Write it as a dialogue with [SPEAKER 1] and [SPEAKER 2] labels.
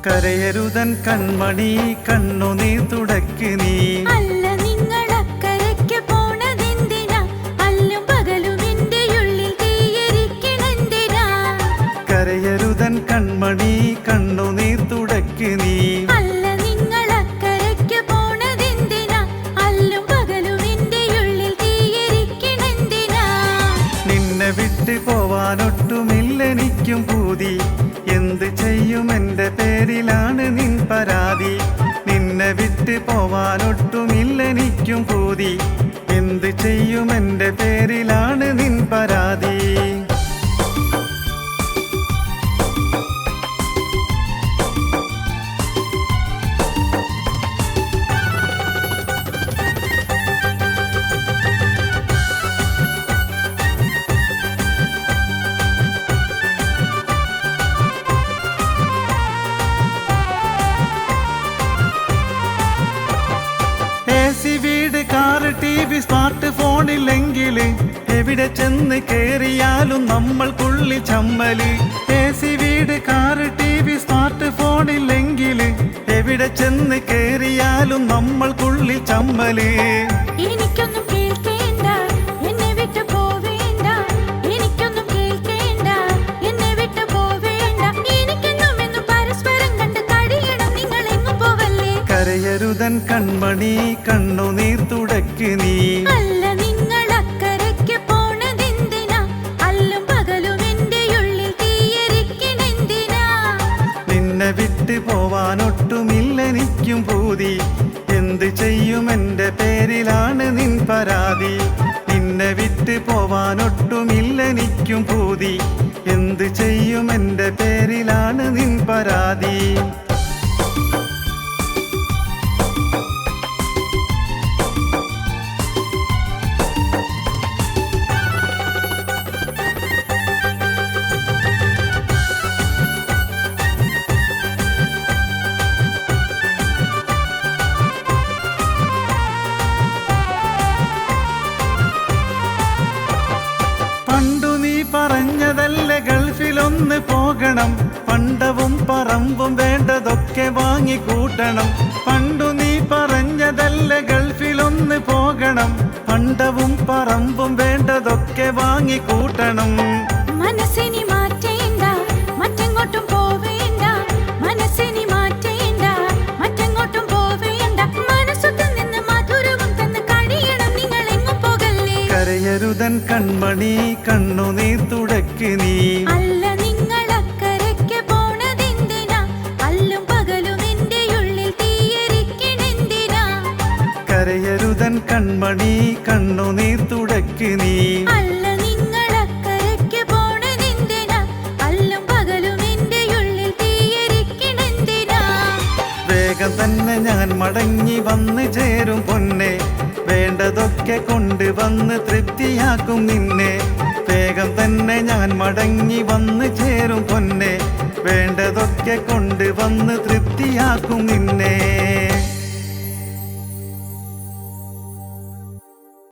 [SPEAKER 1] കരയരുതൻ കൺമണി കണ്ണുനീർ തുടക്ക് നീ.
[SPEAKER 2] അല്ല നിങ്ങളക്കരയ്ക്ക് പോണതെന്തിനാ? അല്ലും പകലും എന്റെ ഉള്ളിൽ തീയരിക്കണെന്തിനാ?
[SPEAKER 1] കരയരുതൻ കൺമണി കണ്ണുനീർ തുടക്ക് നീ.
[SPEAKER 2] അല്ല നിങ്ങളക്കരയ്ക്ക് പോണതെന്തിനാ? അല്ലും പകലും എന്റെ ഉള്ളിൽ തീയരിക്കണെന്തിനാ?
[SPEAKER 1] നിന്നെ വിട്ട് പോവാനൊട്ടുമില്ലെനിക്കും പൂതി. എന്ത് ചെയ്യും എന്റെ പേരിലാണ് നിൻ പരാതി. നിന്നെ വിട്ട് പോവാനൊട്ടുമില്ലെനിക്കും പൂതി. എന്ത് ചെയ്യും എന്റെ പേരിലാണ് നിൻ പരാതി. വീട് കാറ് TV സ്മാർട്ട് ഫോണില്ലെങ്കിൽ എവിടെ ചെന്ന് കേറിയാലും നമ്മൾക്കുള്ളിൽ ചമ്മല്. AC വീട് കാറ് TV സ്മാർട്ട് ഫോണില്ലെങ്കിൽ എവിടെ ചെന്ന് കേറിയാലും നമ്മൾക്കുള്ളിൽ ചമ്മല്.
[SPEAKER 2] എനിക്കൊന്നും കേൾക്കേണ്ട, എന്നെ വിട്ടു പോവേണ്ട. എനിക്കൊന്നും കേൾക്കേണ്ട, എന്നെ വിട്ടു പോവേണ്ട. എനിക്കെന്നും എന്നും പരസ്പരം കണ്ട് കഴിയണം, നിങ്ങൾ എങ്ങും പോവല്ലേ.
[SPEAKER 1] കരയരുതൻ കൺമണി കണ്ണുനീർ തുടക്ക് നീ.
[SPEAKER 2] അല്ല നിങ്ങളക്കരയ്ക്ക് പോണതെന്തിനാ? അല്ലും പകലും എന്റെ ഉള്ളിൽ തീയരിക്കണെന്തിനാ?
[SPEAKER 1] നിന്നെ വിട്ട് പോവാനൊട്ടുമില്ലെനിക്കും പൂതി. എന്ത് ചെയ്യും എന്റെ പേരിലാണ് നിൻ പരാതി. നിന്നെ വിട്ട് പോവാനൊട്ടുമില്ലെനിക്കും പൂതി. എന്ത് ചെയ്യും എന്റെ പേരിലാണ് നിൻ പരാതി. പറഞ്ഞതല്ലേ ഗൾഫിലൊന്ന് പോകണം. പണ്ടവും പറമ്പും വേണ്ടതൊക്കെ വാങ്ങിക്കൂട്ടണം. പണ്ടു നീ പറഞ്ഞതല്ലേ ഗൾഫിലൊന്ന് പോകണം. പണ്ടവും പറമ്പും വേണ്ടതൊക്കെ വാങ്ങിക്കൂട്ടണം.
[SPEAKER 2] മനസ്സിനി മാറ്റേണ്ട, മറ്റെങ്ങോട്ടും പോവേണ്ട. മനസ്സിനി മാറ്റേണ്ട, മറ്റെങ്ങോട്ടും പോവേണ്ട. മനസ്സൊത്ത് നിന്ന് മധുരവും തന്ന് കഴിയണം, നിങ്ങൾ എങ്ങും പോകല്ലേ.
[SPEAKER 1] കരയരുതൻ കൺമണി കണ്ണുനീർ തുടക്ക് നീ.
[SPEAKER 2] അല്ല നിങ്ങളക്കരയ്ക്ക് പോണതെന്തിനാ? അല്ലും പകലും എന്റെ ഉള്ളിൽ തീയരിക്കണെന്തിനാ?
[SPEAKER 1] കരയരുതൻ കൺമണി കണ്ണുനീർ തുടക്ക് നീ.
[SPEAKER 2] അല്ല നിങ്ങളക്കരയ്ക്ക് പോണതെന്തിനാ? അല്ലും പകലും എന്റെ ഉള്ളിൽ തീയരിക്കണെന്തിനാ?
[SPEAKER 1] വേഗം തന്നെ ഞാൻ മടങ്ങി വന്ന് ചേരും പൊന്നെ. വേണ്ടതൊക്കെ കൊണ്ടുവന്ന് തൃപ്തിയാക്കും നിന്നെ. വേഗം തന്നെ ഞാൻ മടങ്ങി വന്ന് ചേരും പൊന്നെ. വേണ്ടതൊക്കെ കൊണ്ടുവന്ന് തൃപ്തിയാക്കും നിന്നെ.